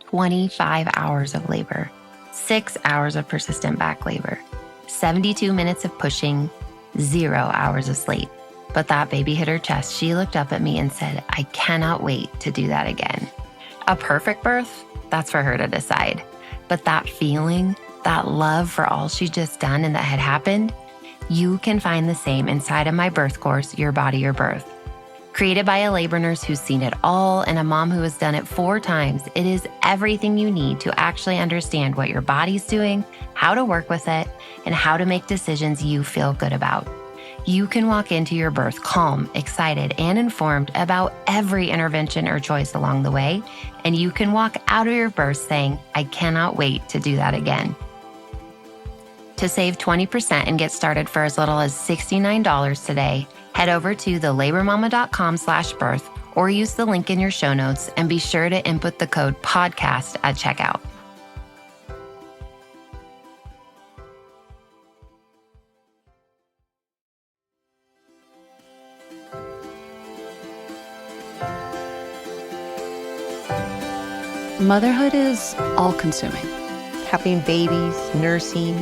25 hours of labor, 6 hours of persistent back labor, 72 minutes of pushing, 0 hours of sleep. But that baby hit her chest. She looked up at me and said, "I cannot wait to do that again." A perfect birth? That's for her to decide. But that feeling, that love for all she'd just done and that had happened, you can find the same inside of my birth course, Your Body, Your Birth. Created by a labor nurse who's seen it all and a mom who has done it 4 times, it is everything you need to actually understand what your body's doing, how to work with it, and how to make decisions you feel good about. You can walk into your birth calm, excited, and informed about every intervention or choice along the way, and you can walk out of your birth saying, "I cannot wait to do that again." To save 20% and get started for as little as $69 today, head over to thelabormama.com/birth or use the link in your show notes and be sure to input the code podcast at checkout. Motherhood is all-consuming. Having babies, nursing,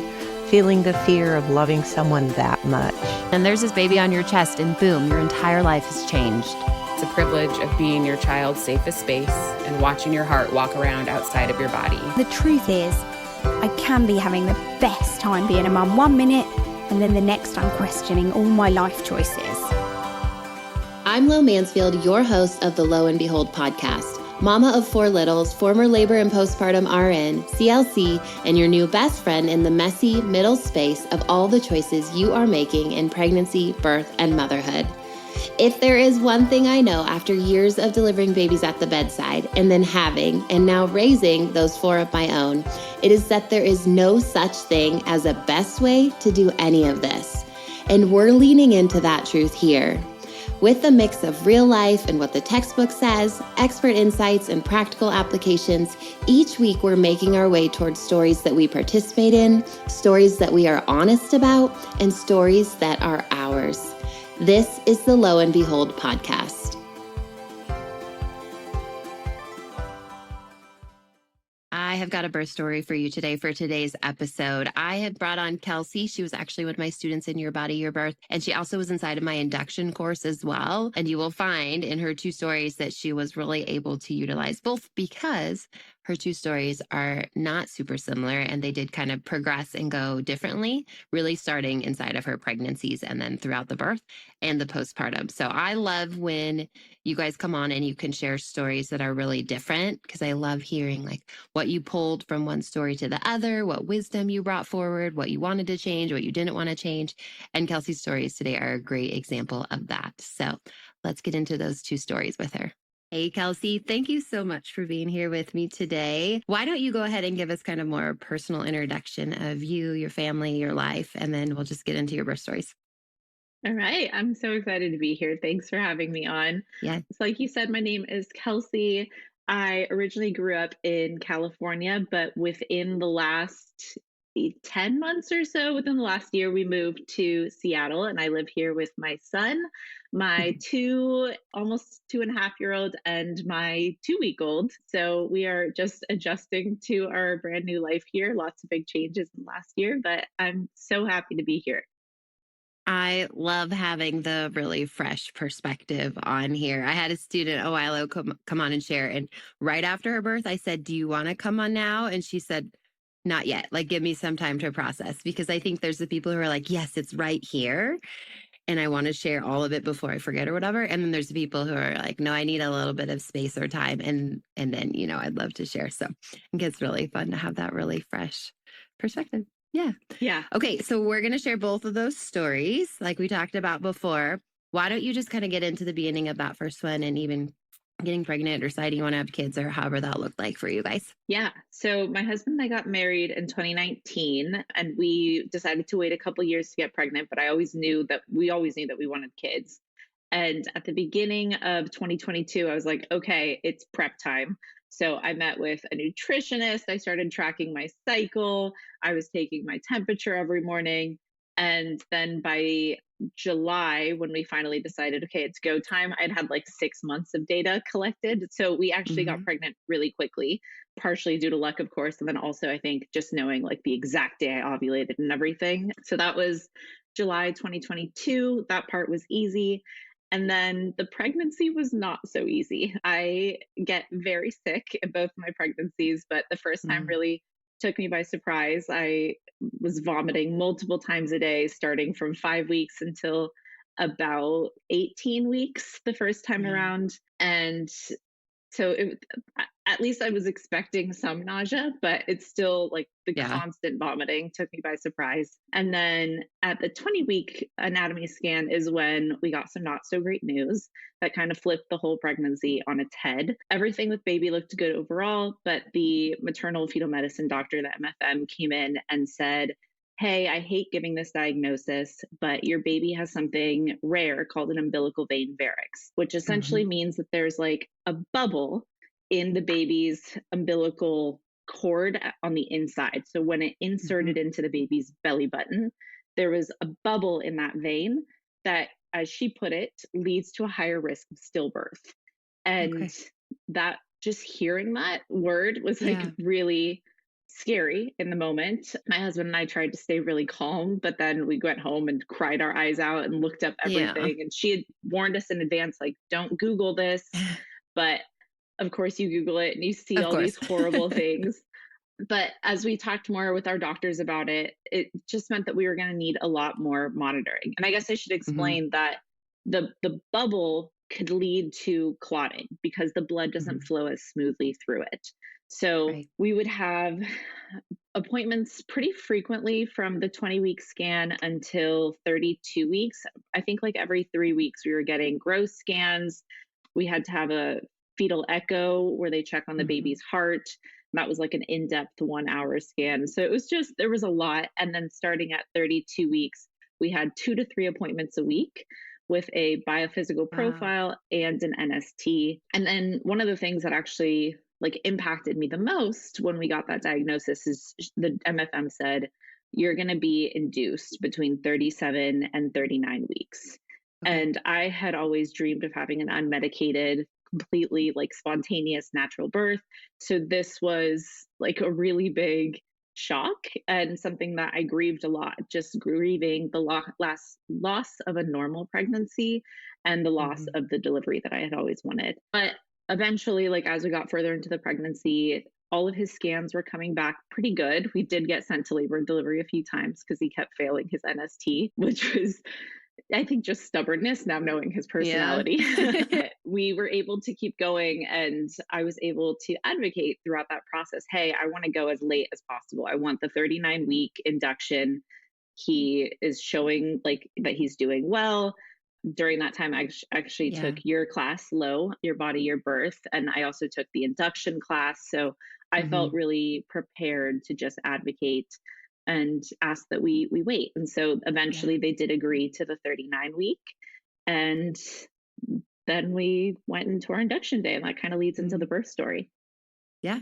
feeling the fear of loving someone that much. And there's this baby on your chest and boom, your entire life has changed. It's a privilege of being your child's safest space and watching your heart walk around outside of your body. The truth is, I can be having the best time being a mum 1 minute, and then the next I'm questioning all my life choices. I'm Lo Mansfield, your host of the Lo and Behold podcast. Mama of 4 littles, former labor and postpartum RN, CLC, and your new best friend in the messy middle space of all the choices you are making in pregnancy, birth, and motherhood. If there is one thing I know after years of delivering babies at the bedside and then having and now raising those 4 of my own, it is that there is no such thing as a best way to do any of this. And we're leaning into that truth here. With a mix of real life and what the textbook says, expert insights, and practical applications, each week we're making our way towards stories that we participate in, stories that we are honest about, and stories that are ours. This is the Lo and Behold podcast. I have got a birth story for you today for today's episode. I had brought on Kelsey. She was actually one of my students in Your Body, Your Birth, and she also was inside of my induction course as well. And you will find in her 2 stories that she was really able to utilize both because her 2 stories are not super similar and they did kind of progress and go differently, really starting inside of her pregnancies and then throughout the birth and the postpartum. So I love when you guys come on and you can share stories that are really different because I love hearing like what you pulled from one story to the other, what wisdom you brought forward, what you wanted to change, what you didn't want to change. And Kelsey's stories today are a great example of that. So let's get into those 2 stories with her. Hey, Kelsey, thank you so much for being here with me today. Why don't you go ahead and give us kind of more personal introduction of you, your family, your life, and then we'll just get into your birth stories. All right. I'm so excited to be here. Thanks for having me on. Yeah. So like you said, my name is Kelsey. I originally grew up in California, but within the last 10 months or so, within the last year, we moved to Seattle, and I live here with my son, my 2, almost 2.5-year-old, and my 2-week-old. So we are just adjusting to our brand new life here. Lots of big changes in the last year, but I'm so happy to be here. I love having the really fresh perspective on here. I had a student a while ago come on and share, and right after her birth, I said, "Do you want to come on now?" And she said, "Not yet. Like, give me some time to process," because I think there's the people who are like, "Yes, it's right here, and I want to share all of it before I forget or whatever." And then there's the people who are like, "No, I need a little bit of space or time," and then I'd love to share. So I think it's really fun to have that really fresh perspective. Yeah. Okay, so we're going to share both of those stories like we talked about before. Why don't you just kind of get into the beginning of that first one and even getting pregnant or deciding you want to have kids or however that looked like for you guys? Yeah. So my husband and I got married in 2019, and we decided to wait a couple years to get pregnant, but we always knew that we wanted kids. And at the beginning of 2022, I was like, okay, it's prep time. So I met with a nutritionist. I started tracking my cycle. I was taking my temperature every morning. And then by July, when we finally decided, okay, it's go time, I'd had like 6 months of data collected. So we actually got pregnant really quickly, partially due to luck, of course. And then also, I think just knowing like the exact day I ovulated and everything. So that was July 2022. That part was easy. And then the pregnancy was not so easy. I get very sick in both my pregnancies, but the first time really took me by surprise. I was vomiting multiple times a day, starting from 5 weeks until about 18 weeks the first time around. And so at least I was expecting some nausea, but it's still like the constant vomiting took me by surprise. And then at the 20-week anatomy scan is when we got some not so great news that kind of flipped the whole pregnancy on its head. Everything with baby looked good overall, but the maternal fetal medicine doctor, the MFM, came in and said, hey, I hate giving this diagnosis, but your baby has something rare called an umbilical vein varix, which essentially means that there's like a bubble in the baby's umbilical cord on the inside. So when it inserted into the baby's belly button, there was a bubble in that vein that, as she put it, leads to a higher risk of stillbirth. And that, just hearing that word was like really scary in the moment. My husband and I tried to stay really calm, but then we went home and cried our eyes out and looked up everything. And she had warned us in advance, like, don't Google this. But of course you Google it and you see all these horrible things. But as we talked more with our doctors about it, it just meant that we were going to need a lot more monitoring. And I guess I should explain that the bubble could lead to clotting because the blood doesn't flow as smoothly through it. So we would have appointments pretty frequently from the 20-week scan until 32 weeks. I think like every 3 weeks we were getting gross scans. We had to have a fetal echo where they check on the baby's heart. That was like an in-depth 1-hour scan. So it was just, there was a lot. And then starting at 32 weeks, we had 2 to 3 appointments a week with a biophysical profile and an NST. And then one of the things that actually like impacted me the most when we got that diagnosis is the MFM said, you're going to be induced between 37 and 39 weeks. And I had always dreamed of having an unmedicated, completely like spontaneous natural birth. So this was like a really big shock and something that I grieved a lot, just grieving the loss of a normal pregnancy and the loss of the delivery that I had always wanted. But eventually, like as we got further into the pregnancy, all of his scans were coming back pretty good. We did get sent to labor and delivery a few times because he kept failing his NST, which was, I think, just stubbornness, now knowing his personality. We were able to keep going, and I was able to advocate throughout that process, hey, I want to go as late as possible. I want the 39-week induction. He is showing like that he's doing well. During that time, I actually took your class, Low, Your Body, Your Birth, and I also took the induction class. So I felt really prepared to just advocate and ask that we wait. And so eventually they did agree to the 39-week. And then we went into our induction day, and that kind of leads into the birth story. Yeah,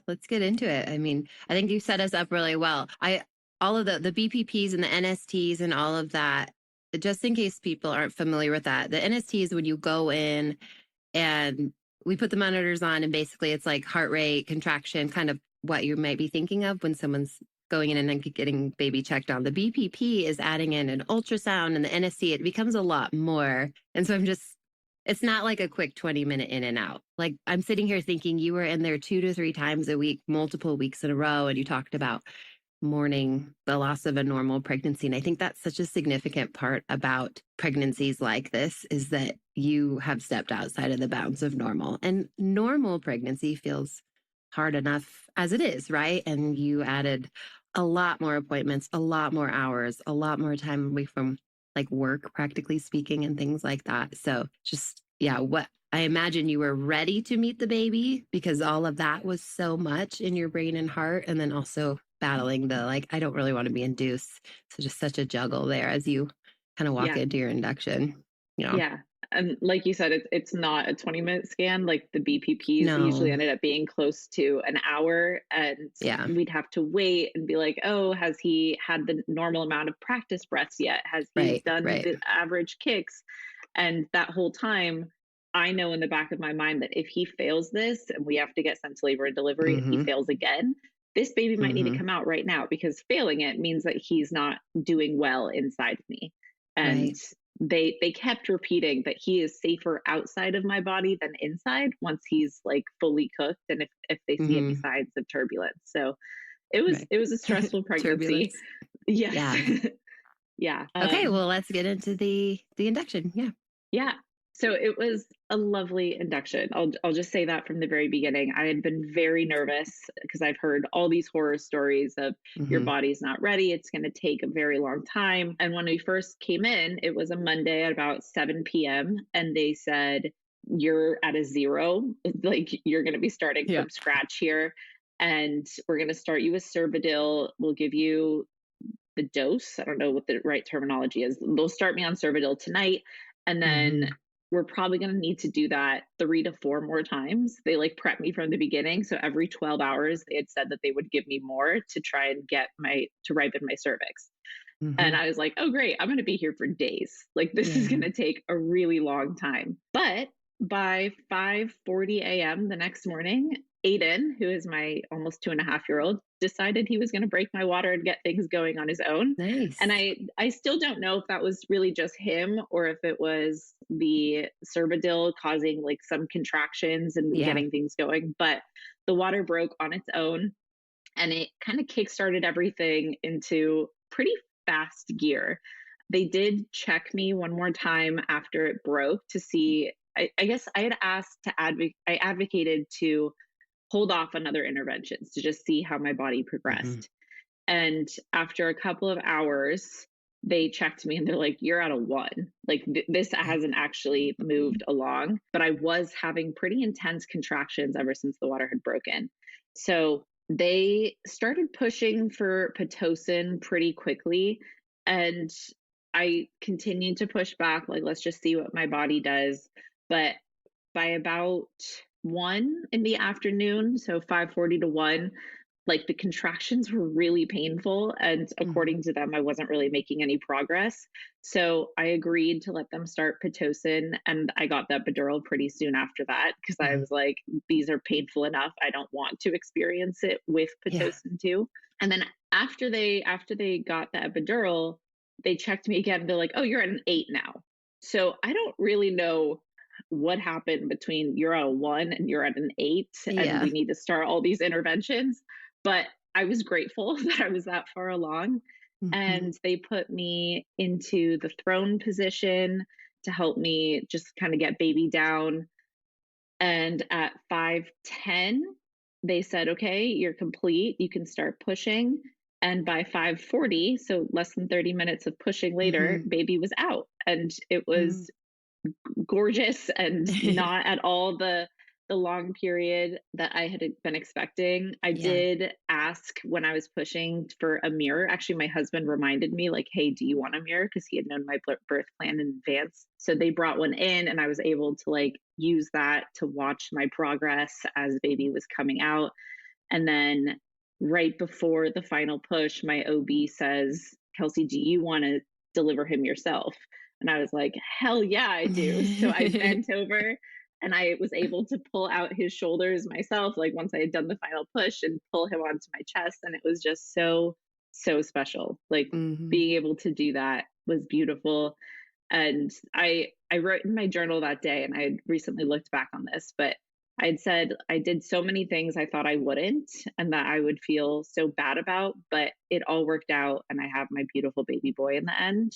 let's get into it. I mean, I think you set us up really well. All of the BPPs and the NSTs and all of that, just in case people aren't familiar with that, the NST is when you go in and we put the monitors on, and basically it's like heart rate, contraction, kind of what you might be thinking of when someone's going in and then getting baby checked on. The BPP is adding in an ultrasound, and the NST, it becomes a lot more. And so it's not like a quick 20-minute in and out. Like I'm sitting here thinking you were in there 2 to 3 times a week, multiple weeks in a row, and you talked about mourning the loss of a normal pregnancy. And I think that's such a significant part about pregnancies like this, is that you have stepped outside of the bounds of normal. And normal pregnancy feels hard enough as it is, right? And you added a lot more appointments, a lot more hours, a lot more time away from like work, practically speaking, and things like that. So just, what I imagine you were ready to meet the baby because all of that was so much in your brain and heart. And then also battling the, like, I don't really want to be induced. So just such a juggle there as you kind of walk into your induction. Yeah. And like you said, it's not a 20-minute scan. Like the BPPs, they usually No. ended up being close to an hour, and Yeah. we'd have to wait and be like, oh, has he had the normal amount of practice breaths yet? Has he done Right. the average kicks? And that whole time, I know in the back of my mind that if he fails this and we have to get sent to labor and delivery and he Mhm. fails again, this baby might need to Mhm. come out right now, because failing it means that he's not doing well inside of me. And Right. they kept repeating that he is safer outside of my body than inside once he's like fully cooked, and if they see any Mhm. signs of turbulence. So Right. it was a stressful pregnancy. Turbulence. Yes. Yeah. Yeah. Okay, well, let's get into the induction. Yeah. Yeah. So it was a lovely induction. I'll just say that from the very beginning. I had been very nervous because I've heard all these horror stories of your Mhm. body's not ready, it's going to take a very long time. And when we first came in, it was a Monday at about 7 p.m. and they said, you're at a zero, like you're going to be starting Yeah. from scratch here. And we're going to start you with Cervidil. We'll give you the dose. I don't know what the right terminology is. They'll start me on Cervidil tonight, and then Mhm. we're probably going to need to do that 3 to 4 more times. They like prep me from the beginning. So every 12 hours, they had said that they would give me more to try and to ripen my cervix. And Mhm. I was like, oh, great. I'm going to be here for days. Like, this is going Yeah. to take a really long time. But by 5:40 a.m. the next morning, Aiden, who is my almost 2.5-year-old, decided he was going to break my water and get things going on his own. And Nice. I still don't know if that was really just him or if it was the Cervidil causing like some contractions and Yeah. getting things going. But the water broke on its own, and it kind of kickstarted everything into pretty fast gear. They did check me one more time after it broke to see. I guess I had asked to I advocated to hold off on other interventions to just see how my body Mhm. progressed. And after a couple of hours, they checked me and they're like, you're at a one. Like, this hasn't actually moved along. But I was having pretty intense contractions ever since the water had broken. So they started pushing for Pitocin pretty quickly. And I continued to push back, like, let's just see what my body does. But by about 1 in the afternoon, so 5:40 to 1, like, the contractions were really painful, and Mhm. according to them, I wasn't really making any progress. So I agreed to let them start Pitocin, and I got the epidural pretty soon after that because I Mhm. was like, "These are painful enough. I don't want to experience it with Yeah. Pitocin too." And then after they got the epidural, they checked me again. They're like, "Oh, you're at an 8 now." So I don't really know what happened between you're at a 1 and you're at an 8, and Yeah. we need to start all these interventions. But I was grateful that I was that far along. Mhm. And they put me into the throne position to help me just kind of get baby down. And at 5:10, they said, okay, you're complete. You can start pushing. And by 5:40, so less than 30 minutes of pushing later, Mhm. baby was out. And it Mm. was gorgeous and not at all the long period that I had been expecting. I Yeah. did ask when I was pushing for a mirror. Actually, my husband reminded me, like, hey, do you want a mirror? Because he had known my birth plan in advance. So they brought one in, and I was able to like use that to watch my progress as baby was coming out. And then right before the final push, my OB says, Kelsey, do you want to deliver him yourself? And I was like, hell yeah, I do. So I bent over and I was able to pull out his shoulders myself, like once I had done the final push, and pull him onto my chest. And it was just so, so special. Like, Mhm. being able to do that was beautiful. And I wrote in my journal that day, and I had recently looked back on this, but I'd said I did so many things I thought I wouldn't and that I would feel so bad about, but it all worked out, and I have my beautiful baby boy in the end.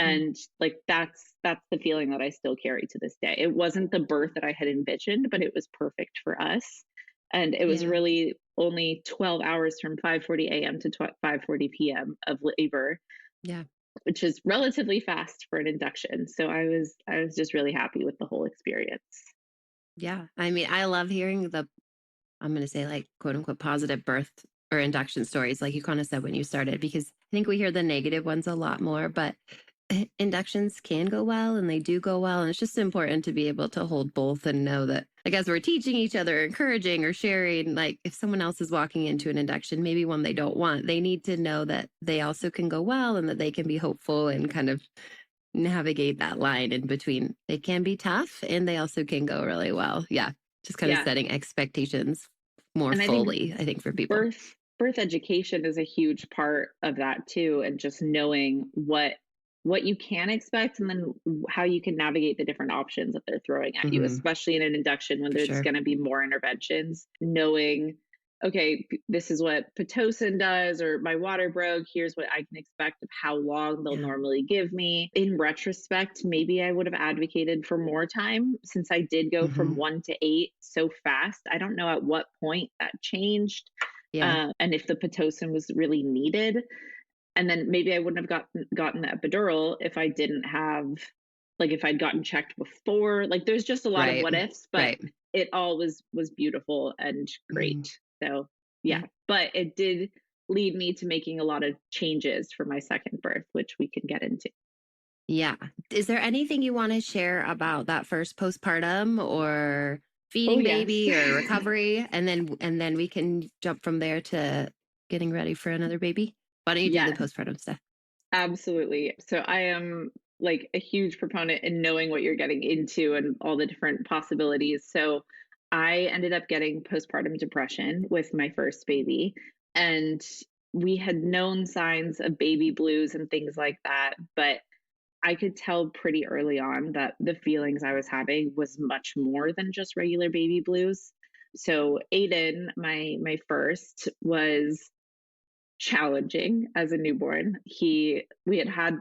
Mm. And like, that's the feeling that I still carry to this day. It wasn't the birth that I had envisioned, but it was perfect for us. And it was Yeah. really only 12 hours from 5:40 a.m. to 5:40 p.m. of labor, Yeah. which is relatively fast for an induction. So I was just really happy with the whole experience. Yeah. I mean, I love hearing I'm going to say like quote unquote positive birth or induction stories, like you kind of said when you started, because I think we hear the negative ones a lot more, but inductions can go well and they do go well. And it's just important to be able to hold both and know that, like, as we're teaching each other, encouraging or sharing, like if someone else is walking into an induction, maybe one they don't want, they need to know that they also can go well and that they can be hopeful and kind of navigate that line in between. They can be tough and they also can go really well. Yeah. Just kind of setting expectations more And fully, I think, for people. Birth education is a huge part of that too, and just knowing what you can expect and then how you can navigate the different options that they're throwing at you, especially in an induction when there's going to be more interventions. Knowing, okay, this is what Pitocin does, or my water broke, here's what I can expect of how long they'll normally give me. In retrospect, maybe I would have advocated for more time, since I did go from 1 to 8 so fast. I don't know at what point that changed. And if the Pitocin was really needed. And then maybe I wouldn't have gotten the epidural if I didn't have, like, if I'd gotten checked before. Like, there's just a lot of what ifs, but it all was beautiful and great. So but it did lead me to making a lot of changes for my second birth, which we can get into. Yeah. Is there anything you want to share about that first postpartum or feeding baby or recovery? And then we can jump from there to getting ready for another baby. Why don't you do the postpartum stuff? Absolutely. So I am like a huge proponent in knowing what you're getting into and all the different possibilities. So I ended up getting postpartum depression with my first baby, and we had known signs of baby blues and things like that, but I could tell pretty early on that the feelings I was having was much more than just regular baby blues. So Aiden, my first, was challenging as a newborn. We had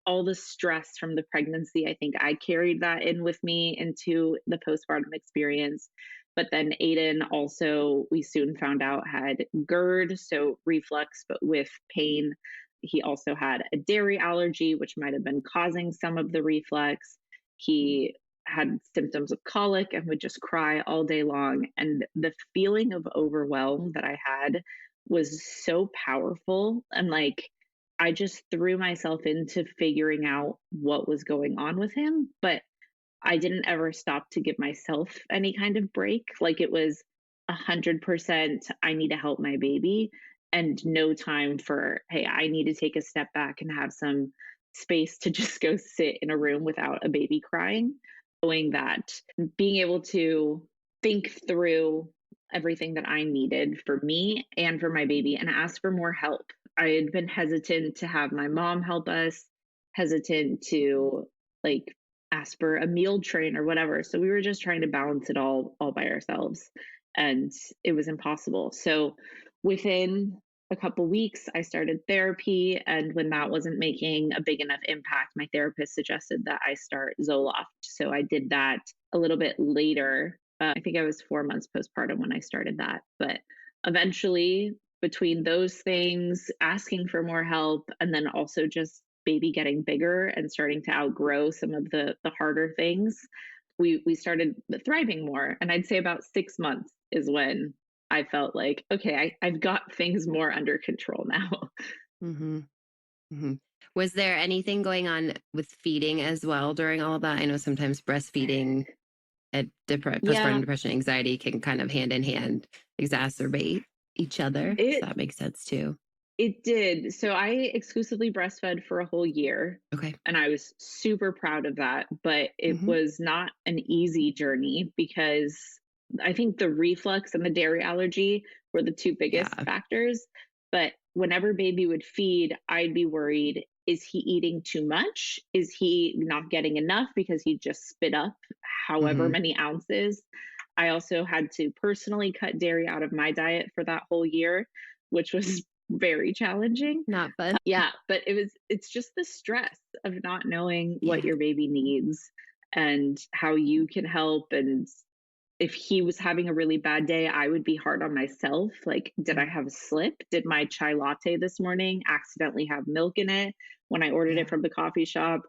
all the stress from the pregnancy. I think I carried that in with me into the postpartum experience. But then Aiden also, we soon found out, had GERD, so reflux, but with pain. He also had a dairy allergy, which might have been causing some of the reflux. He had symptoms of colic and would just cry all day long. And the feeling of overwhelm that I had was so powerful. And I just threw myself into figuring out what was going on with him. But I didn't ever stop to give myself any kind of break. It was 100%, I need to help my baby, and no time for, hey, I need to take a step back and have some space to just go sit in a room without a baby crying. Knowing that, being able to think through everything that I needed for me and for my baby and ask for more help. I had been hesitant to have my mom help us, hesitant to ask for a meal train or whatever. So we were just trying to balance it all by ourselves, and it was impossible. So within a couple weeks, I started therapy, and when that wasn't making a big enough impact, my therapist suggested that I start Zoloft. So I did that a little bit later. I think I was 4 months postpartum when I started that. But eventually, between those things, asking for more help, and then also just baby getting bigger and starting to outgrow some of the harder things, we started thriving more. And I'd say about 6 months is when I felt like, okay, I've got things more under control now. Was there anything going on with feeding as well during all of that? I know sometimes breastfeeding and postpartum depression, anxiety can kind of hand in hand exacerbate each other. So that makes sense too. It did. So I exclusively breastfed for a whole year. Okay. And I was super proud of that. But it was not an easy journey, because I think the reflux and the dairy allergy were the two biggest factors. But whenever baby would feed, I'd be worried, is he eating too much? Is he not getting enough because he just spit up however many ounces? I also had to personally cut dairy out of my diet for that whole year, which was very challenging. Not fun. But it's just the stress of not knowing what your baby needs and how you can help. And if he was having a really bad day, I would be hard on myself. Did I have a slip? Did my chai latte this morning accidentally have milk in it when I ordered it from the coffee shop?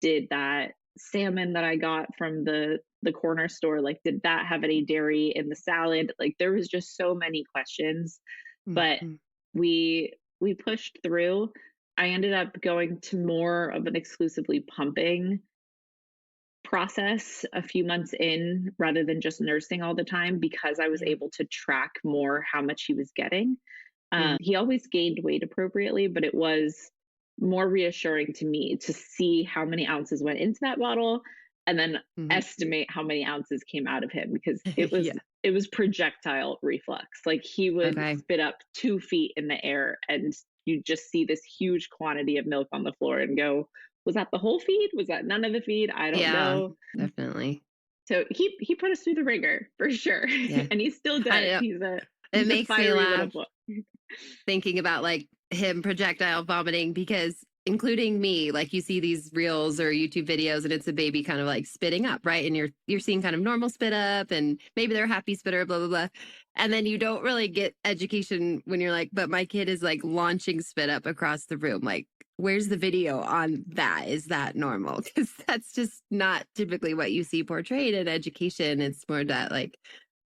Did that salmon that I got from the corner store, did that have any dairy in the salad? There was just so many questions. But we pushed through. I ended up going to more of an exclusively pumping process a few months in rather than just nursing all the time because I was Yeah. able to track more how much he was getting. Mm. He always gained weight appropriately, but it was more reassuring to me to see how many ounces went into that bottle and then Mhm. estimate how many ounces came out of him because Yeah. it was projectile reflux. Like he would Okay. spit up 2 feet in the air and you just see this huge quantity of milk on the floor and go, was that the whole feed? Was that none of the feed? I don't Yeah, know. definitely. So he put us through the ringer for sure. Yeah. And he still I does. know. It He's a makes me fiery little laugh boy. thinking about like him projectile vomiting because including me, like you see these reels or YouTube videos and it's a baby kind of like spitting up, right? And you're seeing kind of normal spit up and maybe they're happy spitter, blah, blah, blah. And then you don't really get education when you're like, but my kid is like launching spit up across the room. Like, where's the video on that? Is that normal? Because that's just not typically what you see portrayed in education. It's more that like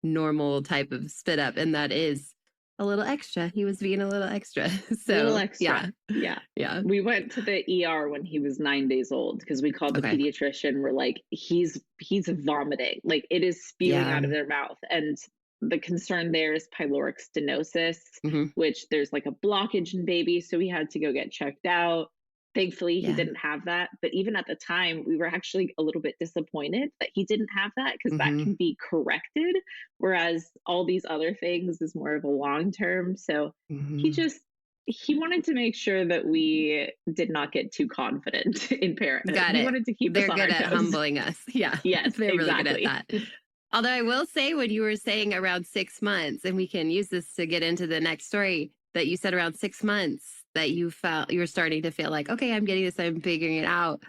normal type of spit up. And that is a little extra. He was being a little extra. So, Little extra. yeah. Yeah. We went to the ER when he was 9 days old because we called the Okay. pediatrician. We're like, he's vomiting. Like it is spewing Yeah. out of their mouth. And the concern there is pyloric stenosis, Mhm. which there's like a blockage in baby. So we had to go get checked out. Thankfully, he Yeah. didn't have that. But even at the time, we were actually a little bit disappointed that he didn't have that because that Mhm. can be corrected. Whereas all these other things is more of a long term. So he Mhm. just, he wanted to make sure that we did not get too confident in parenthood. Got He it. wanted to keep They're us on good our at toes. humbling us. Yeah. Yes, They're really good at exactly. that. Although I will say, when you were saying around 6 months, and we can use this to get into the next story, that you said around 6 months that you felt you were starting to feel like, okay, I'm getting this, I'm figuring it out.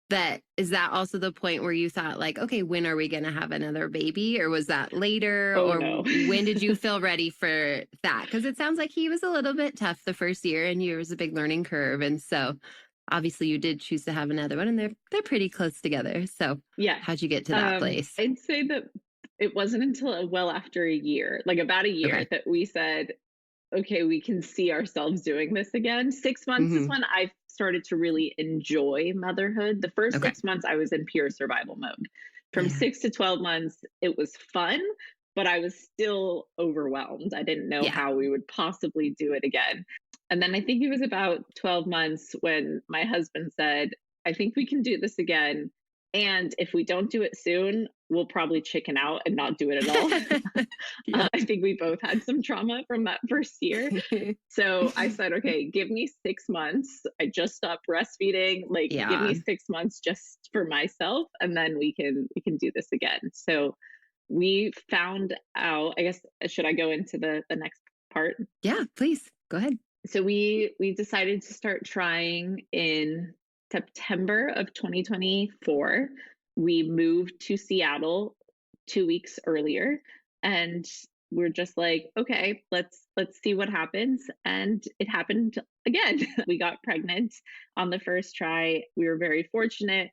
That is that also the point where you thought like, okay, when are we going to have another baby? Or was that later? Oh, or no. when did you feel ready for that? Because it sounds like he was a little bit tough the first year and you was a big learning curve. And so obviously you did choose to have another one and they're pretty close together. So Yeah. how'd you get to that place? I'd say that it wasn't until well after a year, like about a year, Okay. that we said, okay, we can see ourselves doing this again. 6 months is Mhm. when I started to really enjoy motherhood. The first Okay. 6 months, I was in pure survival mode. From Yeah. 6 to 12 months, it was fun, but I was still overwhelmed. I didn't know Yeah. how we would possibly do it again. And then I think it was about 12 months when my husband said, I think we can do this again. And if we don't do it soon, we'll probably chicken out and not do it at all. Yeah. I think we both had some trauma from that first year. So I said, okay, give me 6 months. I just stopped breastfeeding. Like, give Yeah. me 6 months just for myself, and then we can do this again. So we found out. I guess should I go into the next part? Yeah, please go ahead. So we decided to start trying in September of 2024. We moved to Seattle 2 weeks earlier, and we're just like, okay, let's see what happens. And it happened again. We got pregnant on the first try. We were very fortunate,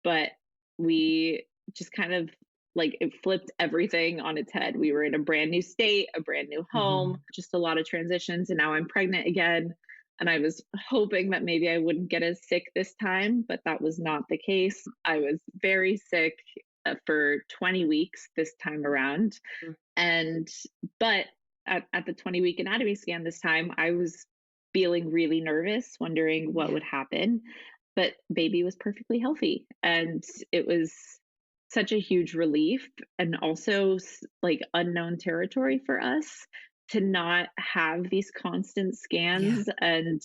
but we just kind of like it flipped everything on its head. We were in a brand new state, a brand new home, just a lot of transitions. And now I'm pregnant again. And I was hoping that maybe I wouldn't get as sick this time, but that was not the case. I was very sick for 20 weeks this time around. Mm. And, but at the 20-week anatomy scan this time, I was feeling really nervous, wondering what would happen. But baby was perfectly healthy. And it was such a huge relief and also like unknown territory for us to not have these constant scans and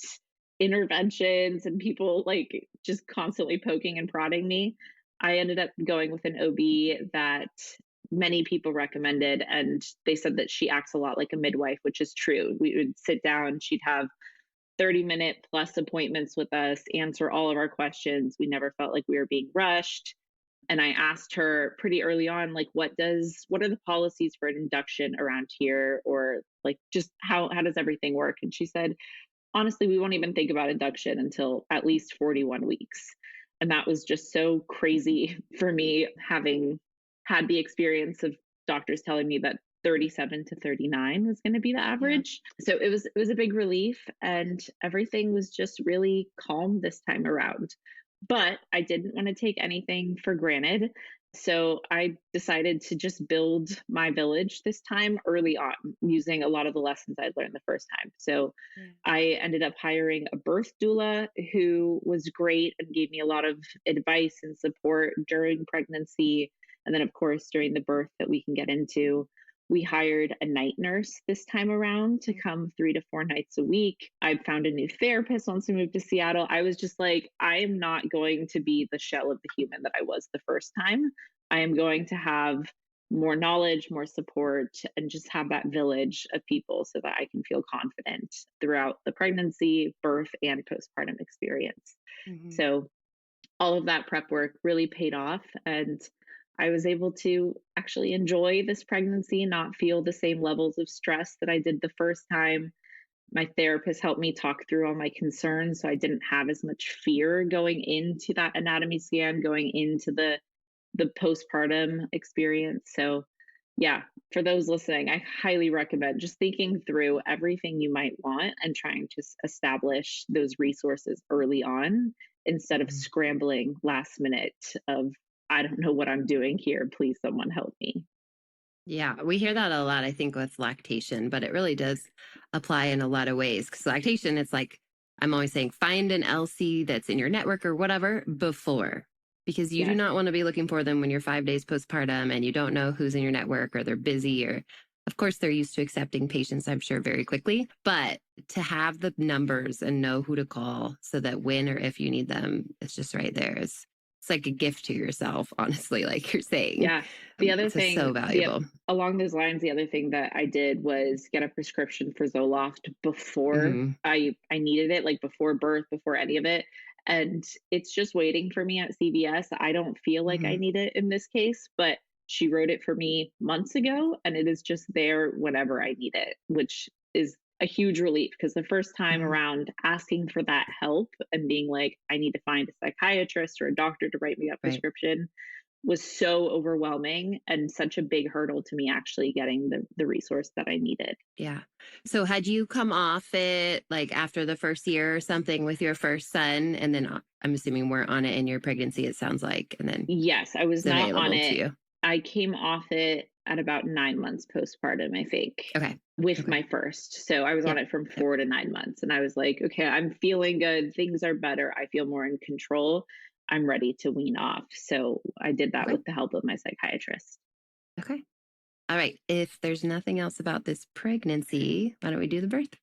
interventions and people like just constantly poking and prodding me. I ended up going with an OB that many people recommended, and they said that she acts a lot like a midwife, which is true. We would sit down, she'd have 30-minute plus appointments with us, answer all of our questions. We never felt like we were being rushed. And I asked her pretty early on, like, what are the policies for an induction around here? Or like, just how does everything work? And she said, honestly, we won't even think about induction until at least 41 weeks. And that was just so crazy for me, having had the experience of doctors telling me that 37 to 39 was going to be the average. So it was a big relief, and everything was just really calm this time around. But I didn't want to take anything for granted. So I decided to just build my village this time early on, using a lot of the lessons I'd learned the first time. So I ended up hiring a birth doula who was great and gave me a lot of advice and support during pregnancy. And then, of course, during the birth that we can get into. We hired a night nurse this time around to come 3 to 4 nights a week. I found a new therapist once we moved to Seattle. I was just like, I am not going to be the shell of the human that I was the first time. I am going to have more knowledge, more support, and just have that village of people so that I can feel confident throughout the pregnancy, birth, and postpartum experience. So all of that prep work really paid off, and I was able to actually enjoy this pregnancy, not feel the same levels of stress that I did the first time. My therapist helped me talk through all my concerns, so I didn't have as much fear going into that anatomy scan, going into the postpartum experience. So yeah, for those listening, I highly recommend just thinking through everything you might want and trying to establish those resources early on instead of scrambling last minute of, I don't know what I'm doing here. Please, someone help me. Yeah, we hear that a lot, I think, with lactation, but it really does apply in a lot of ways. Because lactation, it's like, I'm always saying, find an LC that's in your network or whatever before, because you do not want to be looking for them when you're 5 days postpartum and you don't know who's in your network, or they're busy, or of course they're used to accepting patients, I'm sure, very quickly. But to have the numbers and know who to call so that when or if you need them, it's just right there. It's like a gift to yourself, honestly, like you're saying. Yeah. The other thing, so valuable. Along those lines, the other thing that I did was get a prescription for Zoloft before I needed it, like before birth, before any of it. And it's just waiting for me at CVS. I don't feel like I need it in this case, but she wrote it for me months ago, and it is just there whenever I need it, which is a huge relief, because the first time around asking for that help and being like, I need to find a psychiatrist or a doctor to write me that prescription was so overwhelming and such a big hurdle to me actually getting the resource that I needed. Yeah. So had you come off it like after the first year or something with your first son, and then I'm assuming weren't on it in your pregnancy, it sounds like, and then yes, I was not on it. You. I came off it at about 9 months postpartum, I think. Okay. With my first. So I was on it from 4 to 9 months. And I was like, okay, I'm feeling good. Things are better. I feel more in control. I'm ready to wean off. So I did that with the help of my psychiatrist. Okay. All right. If there's nothing else about this pregnancy, why don't we do the birth?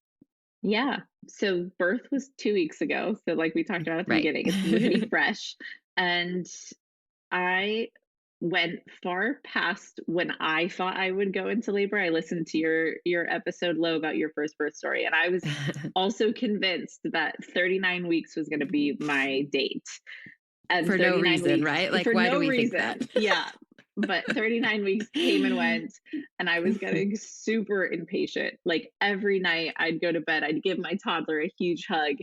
Yeah. So birth was 2 weeks ago. So like we talked about at the beginning, it's really fresh. And I went far past when I thought I would go into labor. I listened to your episode, Lo, about your first birth story, and I was also convinced that 39 weeks was going to be my date. And for no reason, weeks, right? Like, why do we think that? Yeah. But 39 weeks came and went, and I was getting super impatient. Like every night I'd go to bed, I'd give my toddler a huge hug,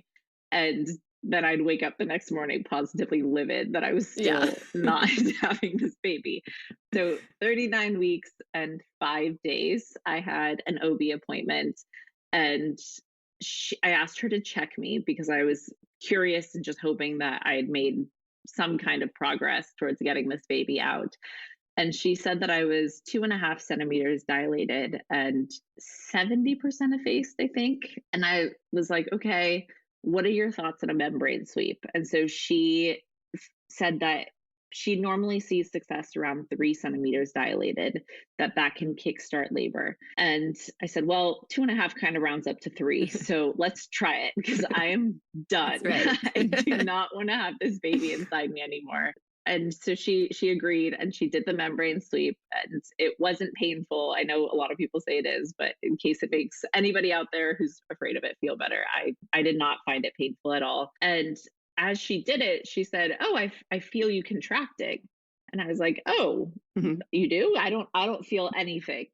and then I'd wake up the next morning positively livid that I was still not having this baby. So 39 weeks and 5 days, I had an OB appointment, and I asked her to check me because I was curious and just hoping that I had made some kind of progress towards getting this baby out. And she said that I was 2.5 centimeters dilated and 70% effaced, I think. And I was like, okay, what are your thoughts on a membrane sweep? And so she said that she normally sees success around 3 centimeters dilated, that can kickstart labor. And I said, well, 2.5 kind of rounds up to 3. So let's try it, because I am done. I do not want to have this baby inside me anymore. And so she agreed, and she did the membrane sweep, and it wasn't painful. I know a lot of people say it is, but in case it makes anybody out there who's afraid of it feel better, I did not find it painful at all. And as she did it, she said, oh, I feel you contracting. And I was like, oh, you do? I don't feel anything.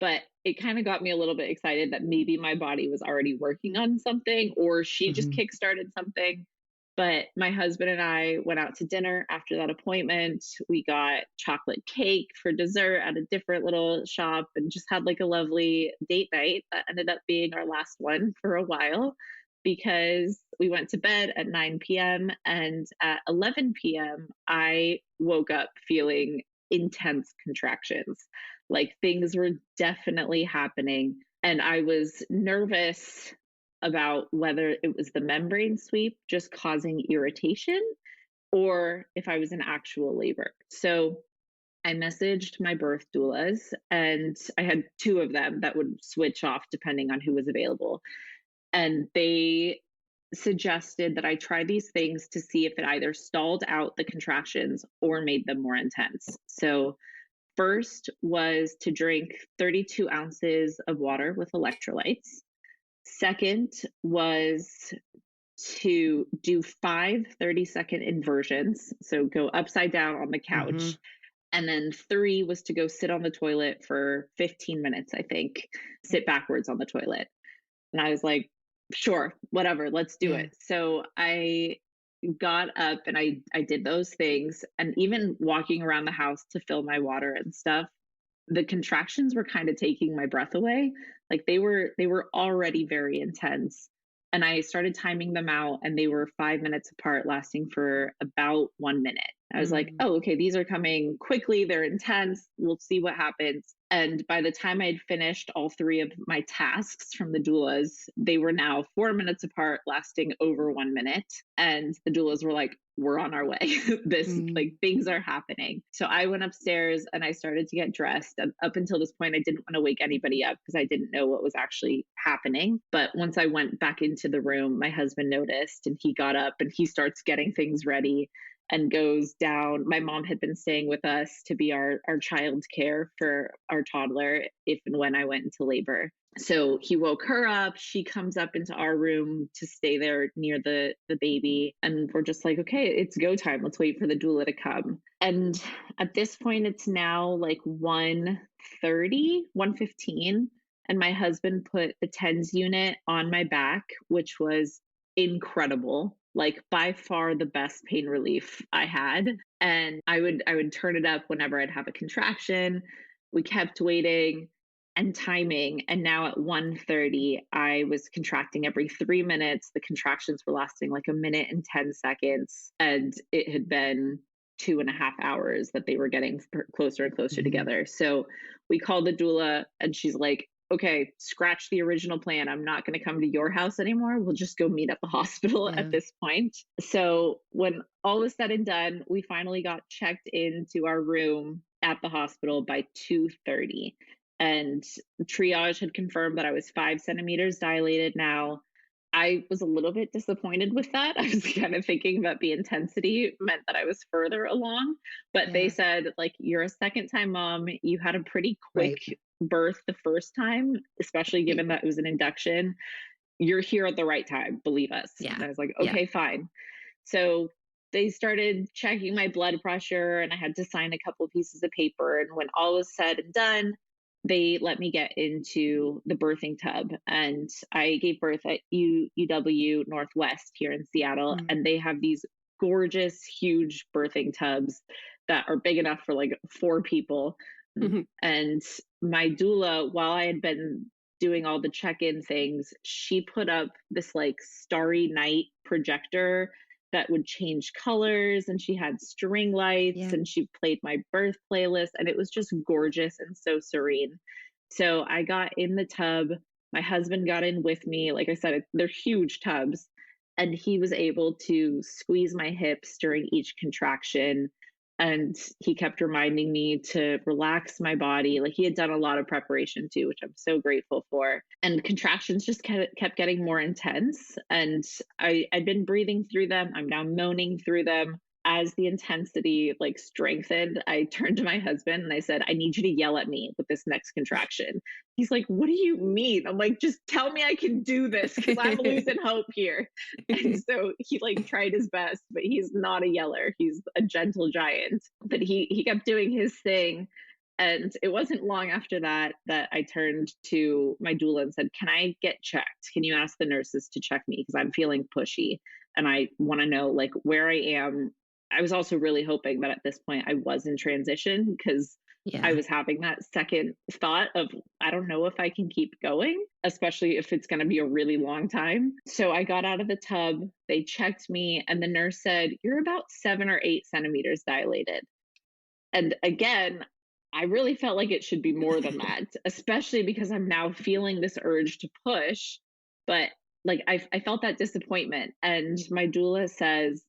But it kind of got me a little bit excited that maybe my body was already working on something, or she just kickstarted something. But my husband and I went out to dinner after that appointment. We got chocolate cake for dessert at a different little shop and just had like a lovely date night that ended up being our last one for a while because we went to bed at 9 p.m. and at 11 p.m. I woke up feeling intense contractions. Like things were definitely happening. And I was nervous about whether it was the membrane sweep just causing irritation or if I was in actual labor. So I messaged my birth doulas, and I had two of them that would switch off depending on who was available. And they suggested that I try these things to see if it either stalled out the contractions or made them more intense. So first was to drink 32 ounces of water with electrolytes. Second was to do 5 30-second inversions. So go upside down on the couch. Mhm. And then 3 was to go sit on the toilet for 15 minutes, I think, sit backwards on the toilet. And I was like, sure, whatever, let's do Yeah. it. So I got up and I did those things. And even walking around the house to fill my water and stuff, the contractions were kind of taking my breath away. Like they were already very intense. And I started timing them out and they were 5 minutes apart, lasting for about 1 minute. I was like, oh, okay, these are coming quickly. They're intense. We'll see what happens. And by the time I'd finished all 3 of my tasks from the doulas, they were now 4 minutes apart, lasting over 1 minute. And the doulas were like, we're on our way. Like things are happening. So I went upstairs and I started to get dressed. And up until this point, I didn't want to wake anybody up because I didn't know what was actually happening. But once I went back into the room, my husband noticed and he got up and he starts getting things ready and goes down. My mom had been staying with us to be our child care for our toddler if and when I went into labor. So he woke her up. She comes up into our room to stay there near the baby. And we're just like, okay, it's go time. Let's wait for the doula to come. And at this point, it's now like 1:30, 1:15. And my husband put the TENS unit on my back, which was incredible. Like by far the best pain relief I had. And I would turn it up whenever I'd have a contraction. We kept waiting and timing. And now at 1:30, I was contracting every 3 minutes. The contractions were lasting like 1 minute and 10 seconds. And it had been 2.5 hours that they were getting closer and closer together. So we called the doula and she's like, okay, scratch the original plan. I'm not going to come to your house anymore. We'll just go meet at the hospital at this point. So when all was said and done, we finally got checked into our room at the hospital by 2:30. And triage had confirmed that I was 5 centimeters dilated now. I was a little bit disappointed with that. I was kind of thinking that the intensity meant that I was further along, but they said, like, you're a second time mom. You had a pretty quick birth the first time, especially given that it was an induction. You're here at the right time, believe us. And I was like, okay, fine. So they started checking my blood pressure and I had to sign a couple of pieces of paper. And when all was said and done, they let me get into the birthing tub. And I gave birth at UW Northwest here in Seattle. And they have these gorgeous, huge birthing tubs that are big enough for like 4 people. And my doula, while I had been doing all the check-in things, she put up this like starry night projector that would change colors, and she had string lights and she played my birth playlist, and it was just gorgeous and so serene. So I got in the tub. My husband got in with me. Like I said, they're huge tubs, and he was able to squeeze my hips during each contraction. And he kept reminding me to relax my body. Like he had done a lot of preparation too, which I'm so grateful for. And contractions just kept getting more intense. And I'd been breathing through them. I'm now moaning through them. As the intensity like strengthened, I turned to my husband and I said, I need you to yell at me with this next contraction. He's like, what do you mean? I'm like, just tell me I can do this because I'm losing hope here. And so he like tried his best, but he's not a yeller. He's a gentle giant. But he kept doing his thing. And it wasn't long after that I turned to my doula and said, can I get checked? Can you ask the nurses to check me? Because I'm feeling pushy. and I want to know like where I am. I was also really hoping that at this point I was in transition because I Yeah. was having that second thought of, I don't know if I can keep going, especially if it's going to be a really long time. So I got out of the tub, they checked me, and the nurse said, "You're about 7 or 8 centimeters dilated." And again, I really felt like it should be more than that, especially because I'm now feeling this urge to push. But like I felt that disappointment. And my doula says,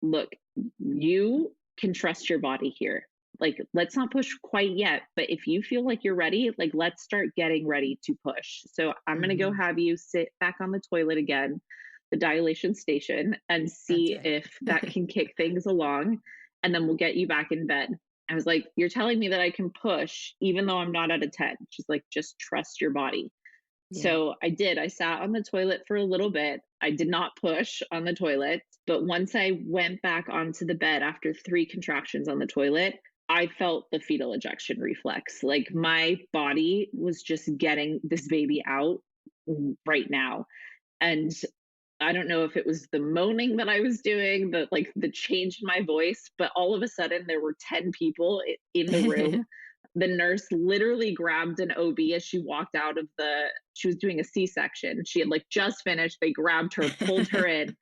"Look, you can trust your body here. Like, let's not push quite yet. But if you feel like you're ready, like, let's start getting ready to push. So I'm going to go Mhm. have you sit back on the toilet again, the dilation station, and That's see right. if that can kick things along. And then we'll get you back in bed." I was like, "You're telling me that I can push even though I'm not at a 10." She's like, "Just trust your body." Yeah. So I did. I sat on the toilet for a little bit. I did not push on the toilet. But once I went back onto the bed after 3 contractions on the toilet, I felt the fetal ejection reflex. Like my body was just getting this baby out right now. And I don't know if it was the moaning that I was doing, the change in my voice, but all of a sudden there were 10 people in the room. The nurse literally grabbed an OB as she walked out of she was doing a C-section. She had like just finished. They grabbed her, pulled her in,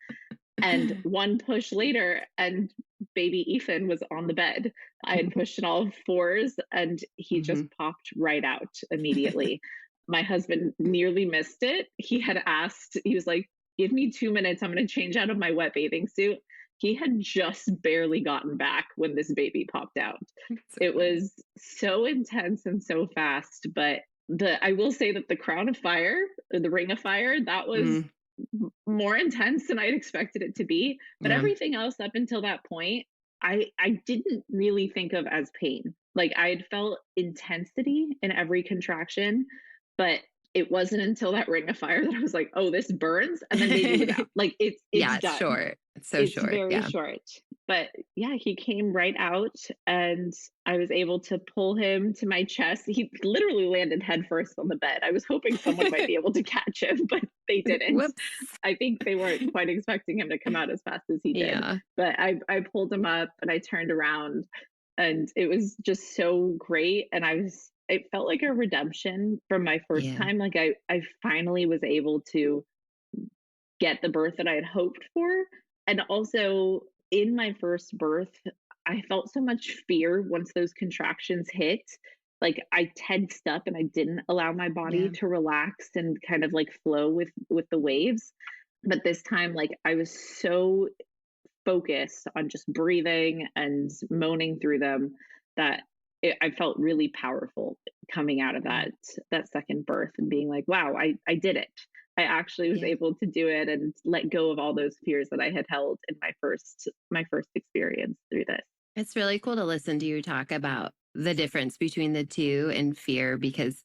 and one push later, and baby Ethan was on the bed. I had pushed in all fours, and he just Mhm. popped right out immediately. My husband nearly missed it. He had asked, he was like, "Give me 2 minutes. I'm going to change out of my wet bathing suit." He had just barely gotten back when this baby popped out. So It funny. was so intense and so fast, but I will say that the crown of fire, or the ring of fire, that was Mm, more intense than I'd expected it to be. But yeah. everything else up until that point, I didn't really think of as pain. Like I had felt intensity in every contraction, but it wasn't until that ring of fire that I was like, "Oh, this burns," and then baby was out. Like it's Yeah, it's done. short. It's so It's short. very Yeah. short. But yeah, he came right out, and I was able to pull him to my chest. He literally landed headfirst on the bed. I was hoping someone might be able to catch him, but they didn't. Whoops. I think they weren't quite expecting him to come out as fast as he did. Yeah. But I pulled him up and I turned around, and it was just so great. And it felt like a redemption from my first Yeah. time. Like I finally was able to get the birth that I had hoped for. And also in my first birth, I felt so much fear once those contractions hit. Like I tensed up and I didn't allow my body Yeah. to relax and kind of like flow with the waves. But this time, like I was so focused on just breathing and moaning through them that I felt really powerful coming out of Mm. that second birth and being like, "Wow, I did it. I actually was Yeah. able to do it and let go of all those fears that I had held in my first experience through this." It's really cool to listen to you talk about the difference between the two and fear because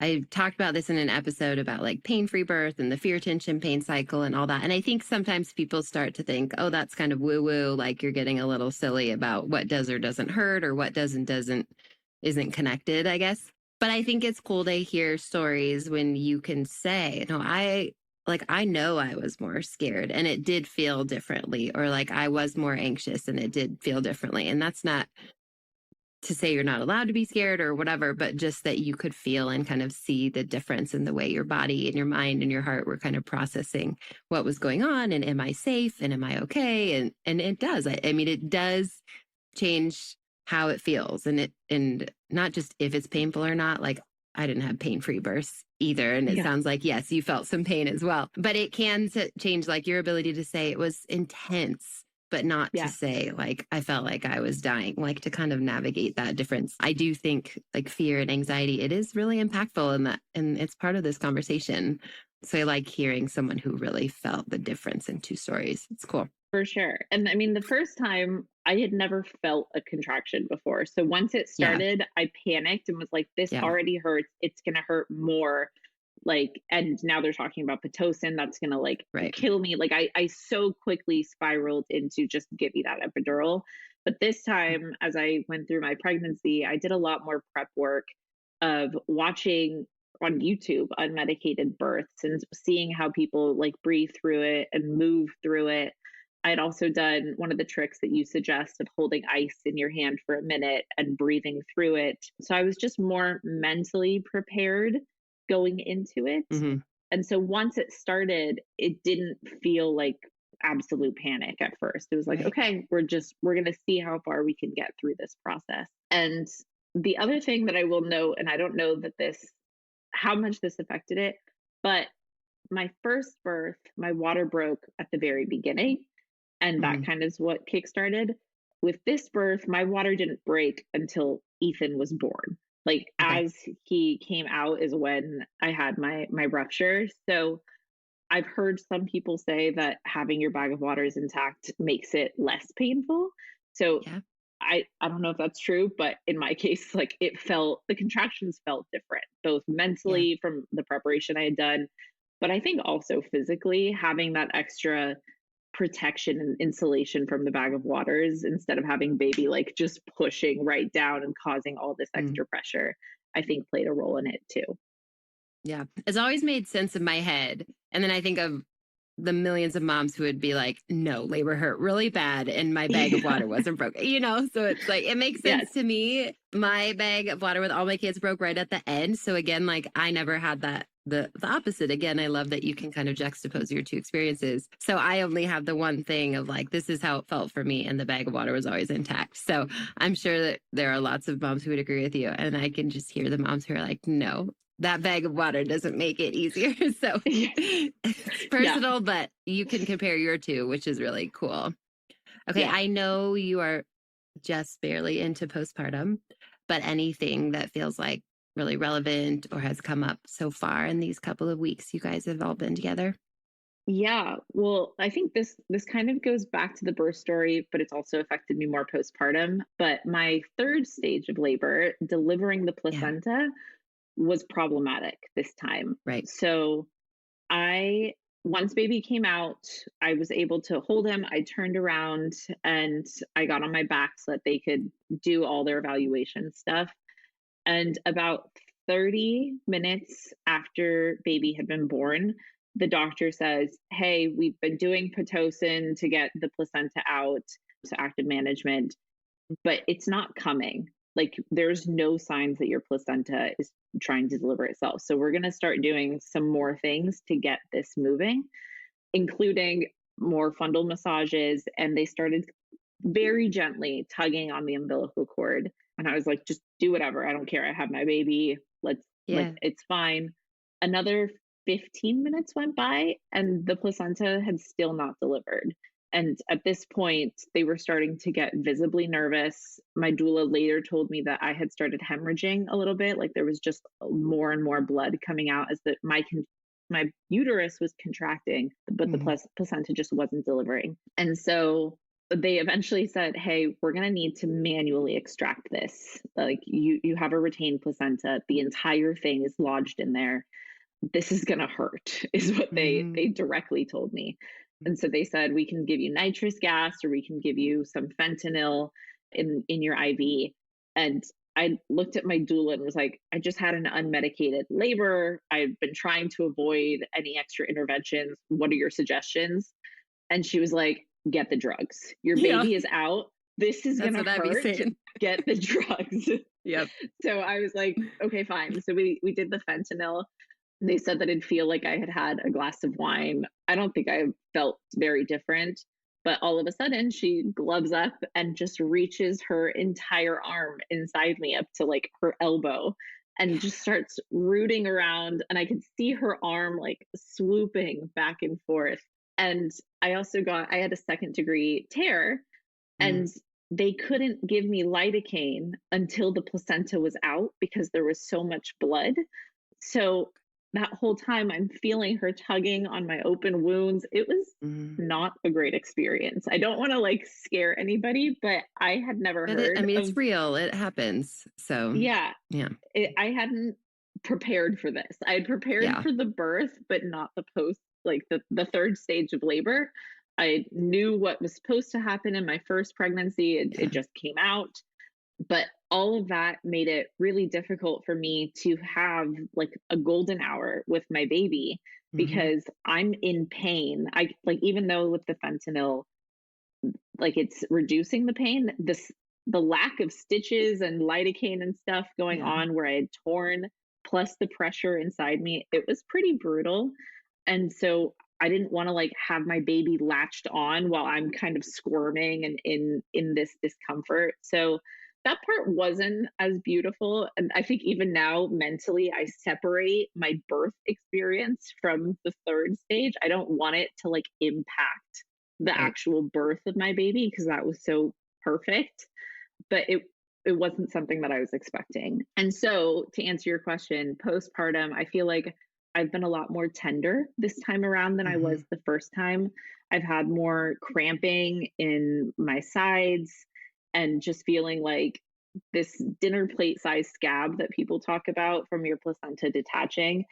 I talked about this in an episode about like pain-free birth and the fear tension pain cycle and all that. And I think sometimes people start to think, oh, that's kind of woo-woo, like you're getting a little silly about what does or doesn't hurt or what does and doesn't isn't connected, I guess. But I think it's cool to hear stories when you can say, no, I know I was more scared and it did feel differently, or like I was more anxious and it did feel differently. And that's not to say you're not allowed to be scared or whatever, but just that you could feel and kind of see the difference in the way your body and your mind and your heart were kind of processing what was going on and am I safe and am I okay? And it does. I mean, it does change how it feels and not just if it's painful or not. Like I didn't have pain-free births either. And it Yeah. sounds like, yes, you felt some pain as well, but it can change like your ability to say it was intense but not to Yeah. say like I felt like I was dying, like to kind of navigate that difference. I do think like fear and anxiety, it is really impactful in that, and it's part of this conversation. So I like hearing someone who really felt the difference in two stories. It's cool. For sure. And I mean, the first time I had never felt a contraction before. So once it Yeah. started, I panicked and was like, "This Yeah. already hurts. It's going to hurt more." Like, and now they're talking about Pitocin. That's going to like Right. kill me. Like, I so quickly spiraled into just give me that epidural. But this time, as I went through my pregnancy, I did a lot more prep work of watching on YouTube, Unmedicated births, and seeing how people like breathe through it and move through it. I'd also done one of the tricks that you suggest of holding ice in your hand for a minute and breathing through it. So I was just more mentally prepared going into it. Mhm. And so once it started, it didn't feel like absolute panic at first. It was like, Right. okay, we're going to see how far we can get through this process. And the other thing that I will note, and I don't know that how much this affected it, but my first birth, my water broke at the very beginning. And that Mhm. kind of is what kickstarted. With this birth, my water didn't break until Ethan was born. Like Okay. as he came out is when I had my rupture. So I've heard some people say that having your bag of water is intact makes it less painful. So Yeah. I don't know if that's true, but in my case, like the contractions felt different, both Yeah. mentally from the preparation I had done, but I think also physically having that extra protection and insulation from the bag of waters instead of having baby like just pushing right down and causing all this Mm. extra pressure, I think played a role in it too. Yeah. It's always made sense in my head. And then I think of the millions of moms who would be like, no, labor hurt really bad and my bag of water wasn't broken, so it's like, it makes sense Yes. to me. My bag of water with all my kids broke right at the end. So again, like I never had that. The opposite. Again, I love that you can kind of juxtapose your two experiences. So I only have the one thing of like, this is how it felt for me. And the bag of water was always intact. So I'm sure that there are lots of moms who would agree with you. And I can just hear the moms who are like, no, that bag of water doesn't make it easier. So it's personal, but you can compare your two, which is really cool. Okay. Yeah. I know you are just barely into postpartum, but anything that feels like really relevant or has come up so far in these couple of weeks you guys have all been together? Yeah, well, I think this kind of goes back to the birth story, but it's also affected me more postpartum. But my third stage of labor, delivering the Yeah. placenta, was problematic this time. Right. So once baby came out, I was able to hold him. I turned around and I got on my back so that they could do all their evaluation stuff. And about 30 minutes after baby had been born, the doctor says, hey, we've been doing Pitocin to get the placenta out, so active management, but it's not coming. Like there's no signs that your placenta is trying to deliver itself. So we're going to start doing some more things to get this moving, including more fundal massages. And they started very gently tugging on the umbilical cord. And I was like, just do whatever. I don't care. I have my baby. Yeah. It's fine. Another 15 minutes went by and the placenta had still not delivered. And at this point, they were starting to get visibly nervous. My doula later told me that I had started hemorrhaging a little bit. Like there was just more and more blood coming out as my uterus was contracting, but the placenta just wasn't delivering. And so they eventually said, hey, we're going to need to manually extract this. Like you have a retained placenta. The entire thing is lodged in there. This is going to hurt is what they directly told me. And so they said, we can give you nitrous gas or we can give you some fentanyl in your IV. And I looked at my doula and was like, I just had an unmedicated labor. I've been trying to avoid any extra interventions. What are your suggestions? And she was like, get the drugs. Your baby is out. This is going to hurt. Get the drugs. Yep. So I was like, okay, fine. So we did the fentanyl. They said that it'd feel like I had a glass of wine. I don't think I felt very different, but all of a sudden she gloves up and just reaches her entire arm inside me up to like her elbow and just starts rooting around. And I could see her arm like swooping back and forth. And I had a 2nd-degree tear and they couldn't give me lidocaine until the placenta was out because there was so much blood. So that whole time I'm feeling her tugging on my open wounds. It was not a great experience. I don't want to like scare anybody, but I had never heard. It's real. It happens. So yeah. I hadn't prepared for this. I had prepared for the birth, but not the post, like the third stage of labor. I knew what was supposed to happen in my first pregnancy. It just came out. But all of that made it really difficult for me to have like a golden hour with my baby because I'm in pain. I like, even though with the fentanyl, like it's reducing the pain, the lack of stitches and lidocaine and stuff going on where I had torn, plus the pressure inside me, it was pretty brutal. And so I didn't want to like have my baby latched on while I'm kind of squirming and in this discomfort. So that part wasn't as beautiful. And I think even now mentally I separate my birth experience from the third stage. I don't want it to like impact the actual birth of my baby because that was so perfect. But it wasn't something that I was expecting. And so to answer your question, postpartum, I feel like I've been a lot more tender this time around than I was the first time. I've had more cramping in my sides and just feeling like this dinner plate size scab that people talk about from your placenta detaching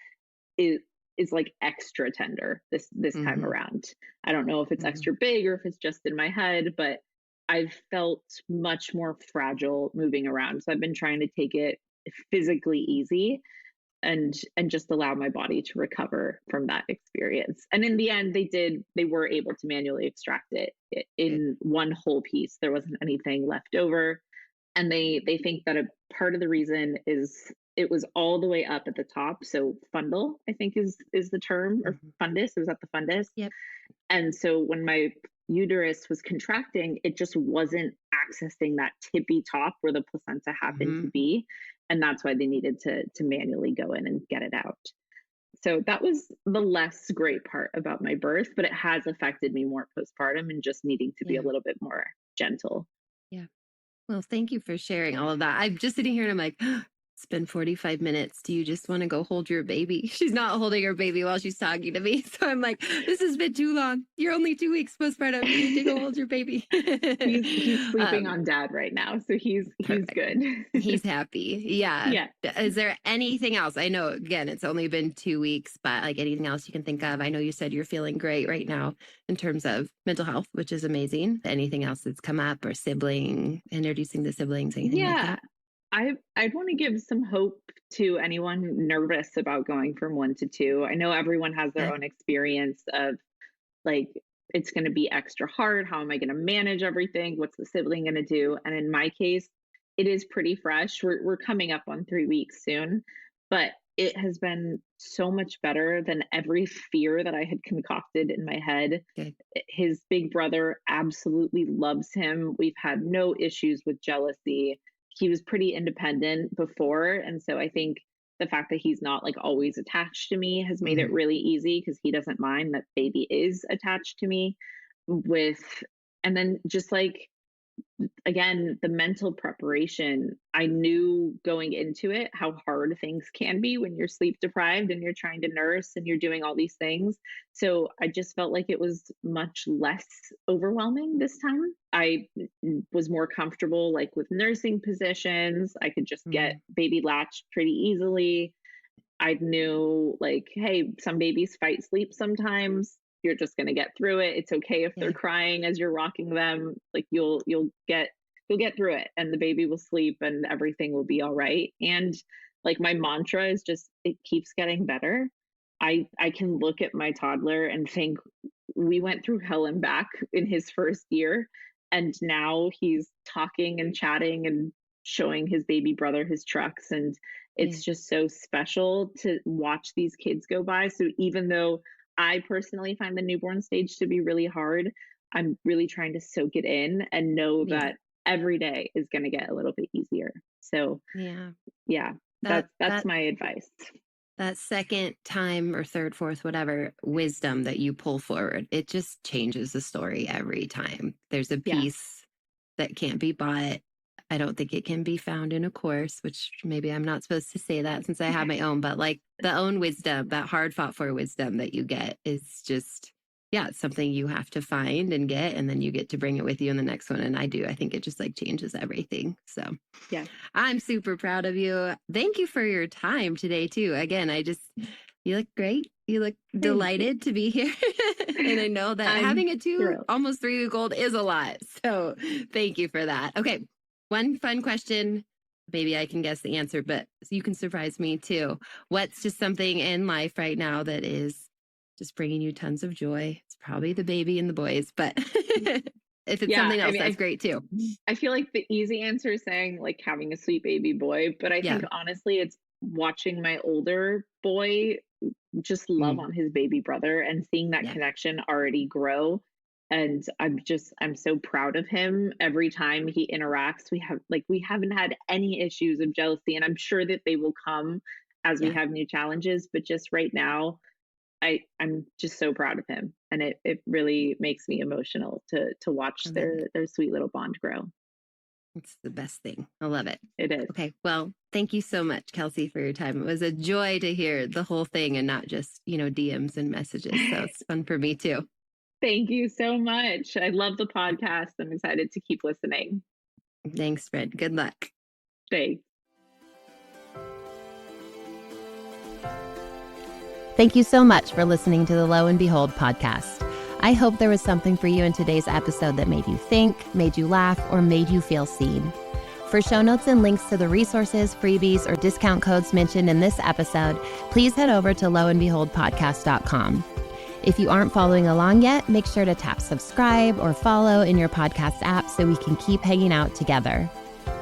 is like extra tender this time around. I don't know if it's extra big or if it's just in my head, but I've felt much more fragile moving around. So I've been trying to take it physically easy and just allow my body to recover from that experience. And in the end, they were able to manually extract it in one whole piece. There wasn't anything left over. And they think that a part of the reason is it was all the way up at the top. So fundal, I think is the term, or fundus. It was at the fundus. Yep. And so when my uterus was contracting, it just wasn't accessing that tippy top where the placenta happened to be. And that's why they needed to manually go in and get it out. So that was the less great part about my birth, but it has affected me more postpartum and just needing to be a little bit more gentle. Yeah. Well, thank you for sharing all of that. I'm just sitting here and I'm like, it's been 45 minutes. Do you just want to go hold your baby? She's not holding her baby while she's talking to me. So I'm like, this has been too long. You're only 2 weeks postpartum. You need to go hold your baby. He's sleeping on dad right now. So he's good. He's happy. Yeah. Yeah. Is there anything else? I know, again, it's only been 2 weeks, but like anything else you can think of? I know you said you're feeling great right now in terms of mental health, which is amazing. Anything else that's come up, or sibling, introducing the siblings, anything like that? I'd want to give some hope to anyone nervous about going from 1 to 2. I know everyone has their own experience of like, it's going to be extra hard. How am I going to manage everything? What's the sibling going to do? And in my case, it is pretty fresh. We're coming up on 3 weeks soon, but it has been so much better than every fear that I had concocted in my head. Good. His big brother absolutely loves him. We've had no issues with jealousy. He was pretty independent before. And so I think the fact that he's not like always attached to me has made it really easy because he doesn't mind that baby is attached to me and then just like, again, the mental preparation. I knew going into it how hard things can be when you're sleep deprived and you're trying to nurse and you're doing all these things. So I just felt like it was much less overwhelming this time. I was more comfortable like with nursing positions. I could just get baby latched pretty easily. I knew like, hey, some babies fight sleep sometimes. You're just going to get through it. It's okay if they're crying as you're rocking them. Like you'll get through it and the baby will sleep and everything will be all right. And like my mantra is just, it keeps getting better. I can look at my toddler and think we went through hell and back in his first year. And now he's talking and chatting and showing his baby brother his trucks. And it's just so special to watch these kids go by. So even though I personally find the newborn stage to be really hard, I'm really trying to soak it in and know that every day is going to get a little bit easier. So that's my advice. That second time or third, fourth, whatever wisdom that you pull forward, it just changes the story every time. There's a piece that can't be bought. I don't think it can be found in a course, which maybe I'm not supposed to say that since I have my own, but like the own wisdom, that hard fought for wisdom that you get is just, it's something you have to find and get, and then you get to bring it with you in the next one. And I think it just like changes everything. So I'm super proud of you. Thank you for your time today too. Again, you look great. You look delighted to be here. And I know that having a almost 3-week-old is a lot. So thank you for that. Okay. One fun question. maybe I can guess the answer, but you can surprise me too. What's just something in life right now that is just bringing you tons of joy? It's probably the baby and the boys, but if it's something else, that's great too. I feel like the easy answer is saying like having a sweet baby boy, but I think honestly it's watching my older boy just love on his baby brother and seeing that connection already grow. And I'm so proud of him. Every time he interacts, we haven't had any issues of jealousy, and I'm sure that they will come as we have new challenges. But just right now, I'm just so proud of him, and it really makes me emotional to watch their sweet little bond grow. It's the best thing. I love it. It is. Okay. Well, thank you so much, Kelsey, for your time. It was a joy to hear the whole thing and not just, DMs and messages. So it's fun for me too. Thank you so much. I love the podcast. I'm excited to keep listening. Thanks, Fred. Good luck. Thanks. Thank you so much for listening to the Lo and Behold podcast. I hope there was something for you in today's episode that made you think, made you laugh, or made you feel seen. For show notes and links to the resources, freebies, or discount codes mentioned in this episode, please head over to loandbeholdpodcast.com. If you aren't following along yet, make sure to tap subscribe or follow in your podcast app so we can keep hanging out together.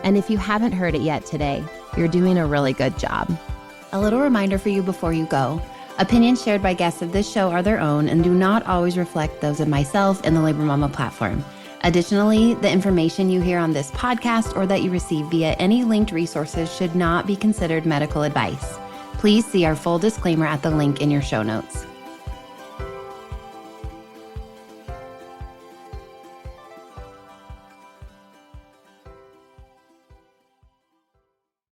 And if you haven't heard it yet today, you're doing a really good job. A little reminder for you before you go. Opinions shared by guests of this show are their own and do not always reflect those of myself and the Labor Mama platform. Additionally, the information you hear on this podcast or that you receive via any linked resources should not be considered medical advice. Please see our full disclaimer at the link in your show notes.